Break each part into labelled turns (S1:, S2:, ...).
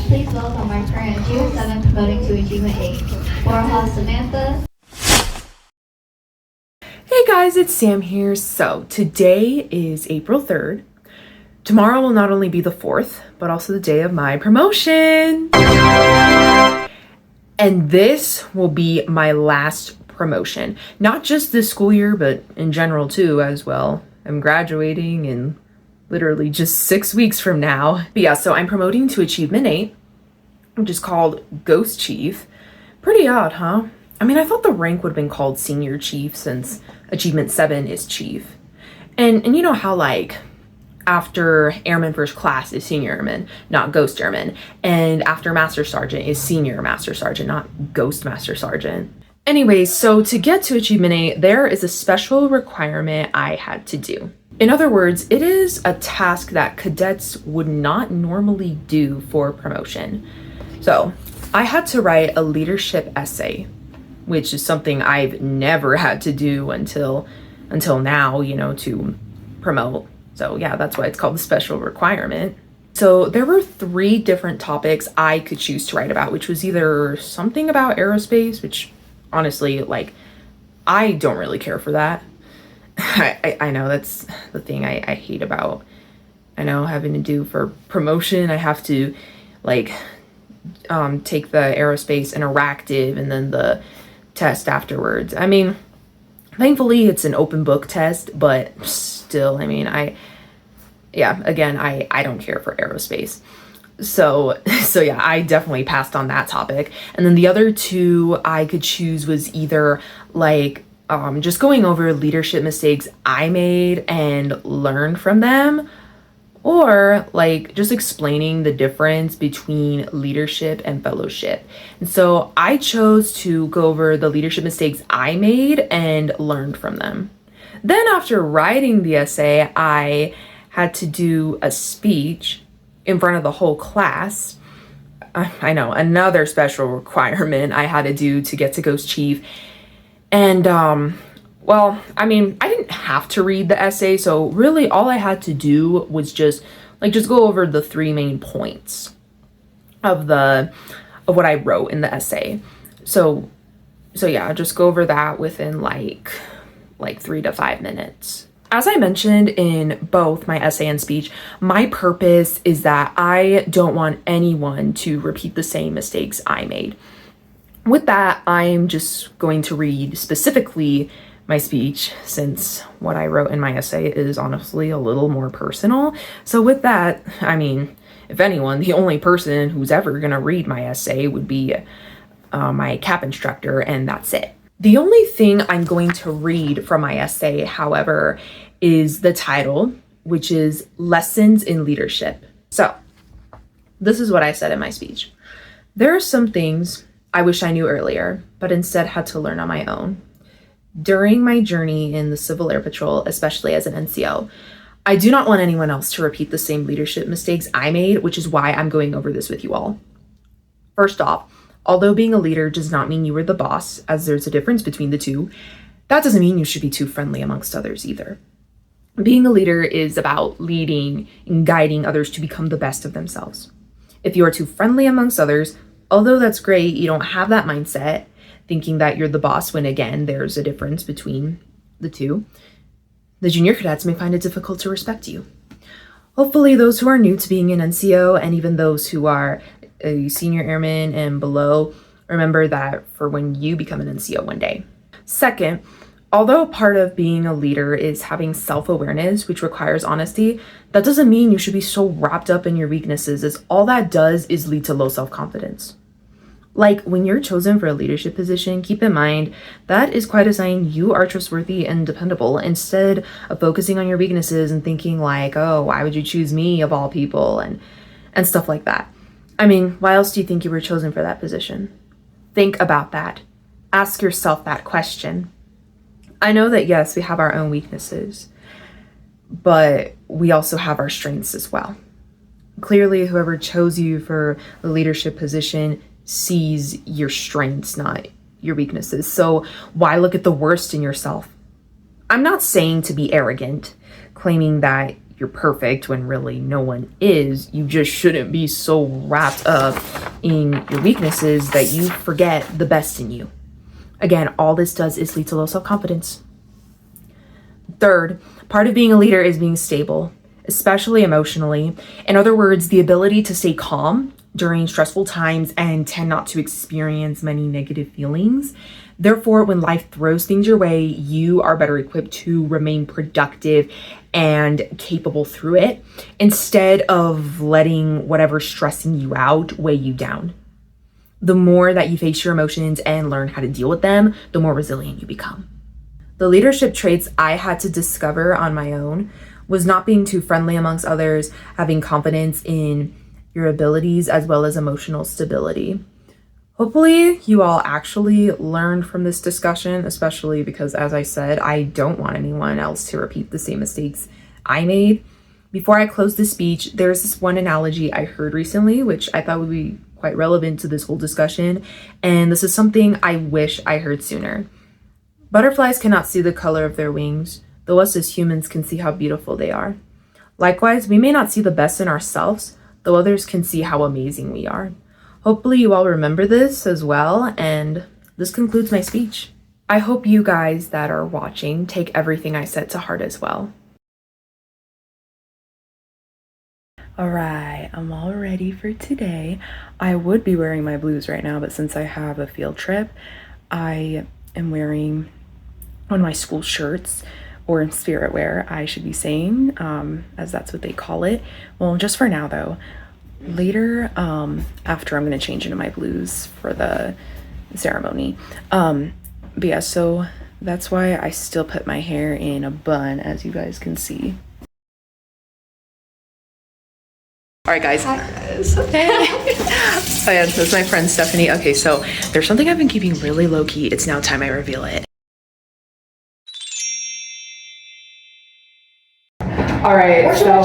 S1: please welcome our current Achievement 7 promoting to Achievement 8. Floor host Samantha.
S2: Hey guys, it's Sam here. So today is April 3rd. Tomorrow will not only be the 4th, but also the day of my promotion. And this will be my last promotion. Not just this school year, but in general too as well. I'm graduating in literally just 6 weeks from now. But yeah, so I'm promoting to Achievement 8, which is called Ghost Chief. Pretty odd, huh? I mean, I thought the rank would have been called Senior Chief since Achievement 7 is Chief. And you know how like after Airman First Class is Senior Airman, not Ghost Airman. And after Master Sergeant is Senior Master Sergeant, not Ghost Master Sergeant. Anyways, so to get to Achievement 8, there is a special requirement I had to do. In other words, it is a task that cadets would not normally do for promotion. So I had to write a leadership essay, which is something I've never had to do until now, you know, to promote. So yeah, that's why it's called the special requirement. So there were 3 different topics I could choose to write about, which was either something about aerospace, which honestly, like, I don't really care for that. I know that's the thing I hate about, I know, having to do for promotion. I have to like take the aerospace interactive and then the test afterwards. I mean, thankfully it's an open book test, but still, I mean, I don't care for aerospace. So yeah, I definitely passed on that topic. And then the other 2 I could choose was either like just going over leadership mistakes I made and learned from them, or like just explaining the difference between leadership and fellowship. And so I chose to go over the leadership mistakes I made and learned from them. Then after writing the essay, I had to do a speech in front of the whole class. I know, another special requirement I had to do to get to Ghost Chief. And well, I mean, I didn't have to read the essay, so really all I had to do was just go over the 3 main points of what I wrote in the essay. So yeah, just go over that within like 3 to 5 minutes. As I mentioned in both my essay and speech, my purpose is that I don't want anyone to repeat the same mistakes I made. With that, I'm just going to read specifically my speech, since what I wrote in my essay is honestly a little more personal. So with that, I mean, if anyone, the only person who's ever gonna read my essay would be my CAP instructor, and that's it. The only thing I'm going to read from my essay, however, is the title, which is Lessons in Leadership. So this is what I said in my speech. There are some things I wish I knew earlier, but instead had to learn on my own. During my journey in the Civil Air Patrol, especially as an NCO, I do not want anyone else to repeat the same leadership mistakes I made, which is why I'm going over this with you all. First off, although being a leader does not mean you are the boss, as there's a difference between the two, that doesn't mean you should be too friendly amongst others either. Being a leader is about leading and guiding others to become the best of themselves. If you are too friendly amongst others, although that's great, you don't have that mindset, thinking that you're the boss when, again, there's a difference between the two, the junior cadets may find it difficult to respect you. Hopefully, those who are new to being an NCO, and even those who are a senior airman and below, remember that for when you become an NCO one day. Second, although part of being a leader is having self-awareness, which requires honesty, that doesn't mean you should be so wrapped up in your weaknesses, as all that does is lead to low self-confidence. Like, when you're chosen for a leadership position, keep in mind that is quite a sign you are trustworthy and dependable, instead of focusing on your weaknesses and thinking like, oh, why would you choose me of all people, and stuff like that. I mean, why else do you think you were chosen for that position? Think about that. Ask yourself that question. I know that, yes, we have our own weaknesses, but we also have our strengths as well. Clearly, whoever chose you for the leadership position sees your strengths, not your weaknesses. So why look at the worst in yourself? I'm not saying to be arrogant, claiming that you're perfect when really no one is. You just shouldn't be so wrapped up in your weaknesses that you forget the best in you. Again, all this does is lead to low self-confidence. Third, part of being a leader is being stable, especially emotionally. In other words, the ability to stay calm during stressful times and tend not to experience many negative feelings. Therefore, when life throws things your way, you are better equipped to remain productive and capable through it instead of letting whatever's stressing you out weigh you down. The more that you face your emotions and learn how to deal with them, the more resilient you become. The leadership traits I had to discover on my own was not being too friendly amongst others, having confidence in your abilities, as well as emotional stability. Hopefully you all actually learned from this discussion, especially because, as I said, I don't want anyone else to repeat the same mistakes I made. Before I close this speech, there's this one analogy I heard recently, which I thought would be quite relevant to this whole discussion. And this is something I wish I heard sooner. Butterflies cannot see the color of their wings, though us as humans can see how beautiful they are. Likewise, we may not see the best in ourselves, though others can see how amazing we are. Hopefully you all remember this as well, and this concludes my speech. I hope you guys that are watching take everything I said to heart as well. All right, I'm all ready for today. I would be wearing my blues right now, but since I have a field trip, I am wearing one of my school shirts, or spirit wear, I should be saying, as that's what they call it. Well, just for now though. Later, after, I'm gonna change into my blues for the ceremony. But yeah, so that's why I still put my hair in a bun, as you guys can see. All right, guys. Hey. So yeah, this is my friend Stephanie. Okay, so there's something I've been keeping really low key. It's now time I reveal it. All right, so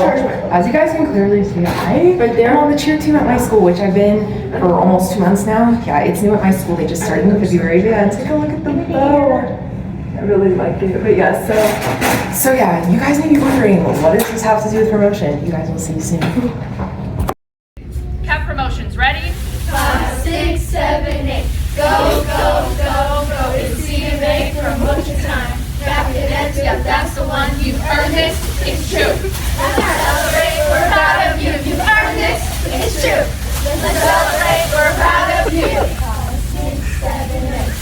S2: as you guys can clearly see, I right there on the cheer team at my school, which I've been for almost 2 months now. Yeah, it's new at my school. They just started in February. Yeah, take a look at the bow. I really like it. But yeah, so yeah, you guys may be wondering, what does this have to do with promotion? You guys will see soon.
S3: Cap promotions, ready?
S4: 5, 6, 7, 8. Go, go, go, go. It's CMA promotion time. That's the one. You've earned this. It's true. Let's celebrate. We're proud of you. You've earned this. It's true. Let's celebrate. We're proud of you. 5, 6, 7, 8.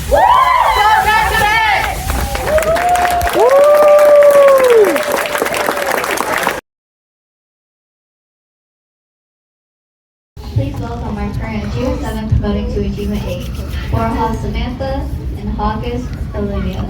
S4: Woo!
S1: Please welcome our current June 7th promoting to Achievement 8, Warhol Samantha and Hawkins Olivia.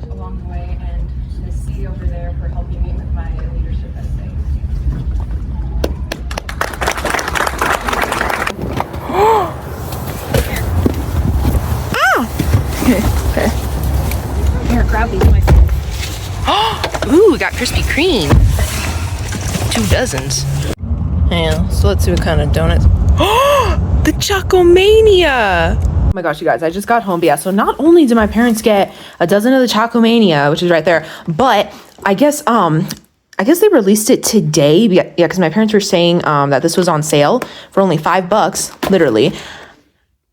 S2: Along the way, and the C over there for helping me with my leadership essay.
S3: Here, grab these, my friend. Ooh, we got Krispy Kreme. 2 dozens. Yeah, so let's see what kind of donuts. The Chocomania!
S2: Oh my gosh, you guys, I just got home. But yeah, so not only did my parents get a dozen of the Chocomania, which is right there, but I guess they released it today. Yeah, because my parents were saying that this was on sale for only $5, literally.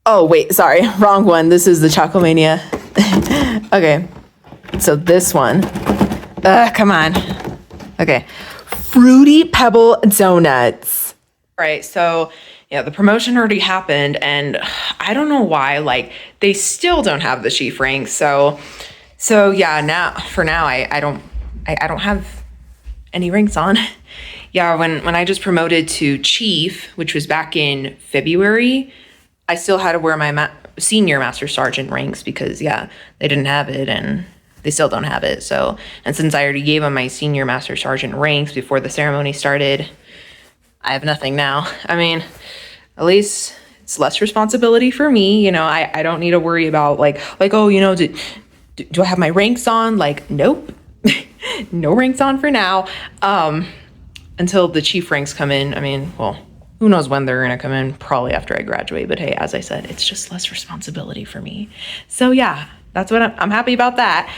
S2: Oh, wait, sorry, wrong one. This is the Chocomania. Okay, so this one. Come on. Okay, Fruity Pebble Donuts. All right, so yeah, the promotion already happened, and I don't know why, like, they still don't have the chief rank. So yeah, now I don't have any ranks on. Yeah, when I just promoted to chief, which was back in February, I still had to wear my senior master sergeant ranks because yeah, they didn't have it, and they still don't have it. So, and since I already gave them my senior master sergeant ranks before the ceremony started, I have nothing now. I mean, at least it's less responsibility for me. You know, I don't need to worry about like, oh, you know, do I have my ranks on? Like, nope. No ranks on for now. Until the chief ranks come in. I mean, well, who knows when they're gonna come in, probably after I graduate. But hey, as I said, it's just less responsibility for me. So yeah, that's what I'm happy about that.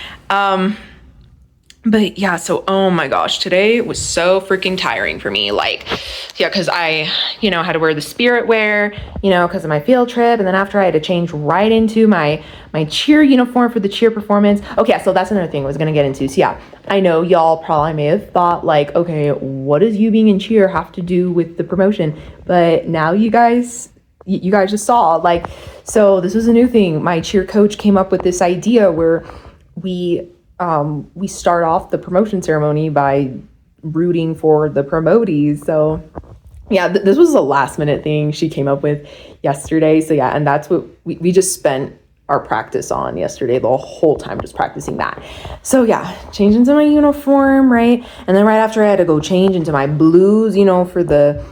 S2: But yeah, so, oh my gosh, today was so freaking tiring for me. Like, yeah, because I, you know, had to wear the spirit wear, you know, because of my field trip. And then after I had to change right into my cheer uniform for the cheer performance. Okay, so that's another thing I was going to get into. So yeah, I know y'all probably may have thought like, okay, what does you being in cheer have to do with the promotion? But now you guys just saw, like, so this was a new thing. My cheer coach came up with this idea where we start off the promotion ceremony by rooting for the promotees. So yeah, this was a last minute thing she came up with yesterday. So yeah, and that's what we just spent our practice on yesterday, the whole time just practicing that. So yeah, change into my uniform, right? And then right after I had to go change into my blues, you know, for the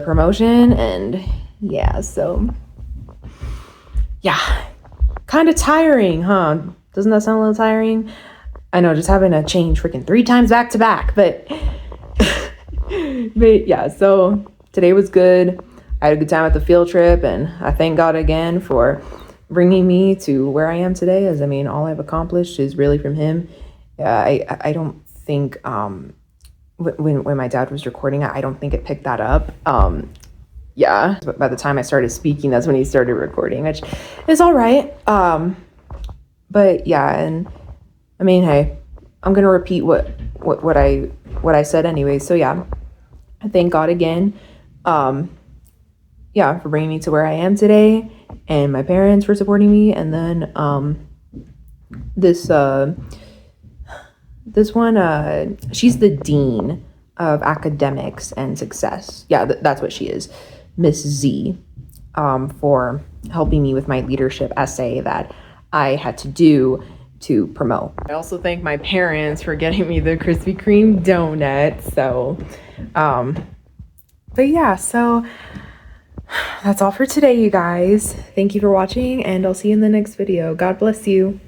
S2: promotion. And yeah, so yeah, kind of tiring, huh? Doesn't that sound a little tiring? I know, just having to change freaking 3 times back to back, but but yeah, so today was good. I had a good time at the field trip, and I thank God again for bringing me to where I am today, as I mean, all I've accomplished is really from him. I don't think when my dad was recording it, I don't think it picked that up. Yeah, but by the time I started speaking, that's when he started recording, which is all right. But yeah, and I mean, hey, I'm gonna repeat what I said anyway. So yeah, I thank God again, yeah, for bringing me to where I am today, and my parents for supporting me, and then this one, she's the dean of academics and success. Yeah, that's what she is, Miss Z, for helping me with my leadership essay that I had to do to promote. I also thank my parents for getting me the Krispy Kreme donut. So, but yeah, so that's all for today, you guys. Thank you for watching, and I'll see you in the next video. God bless you.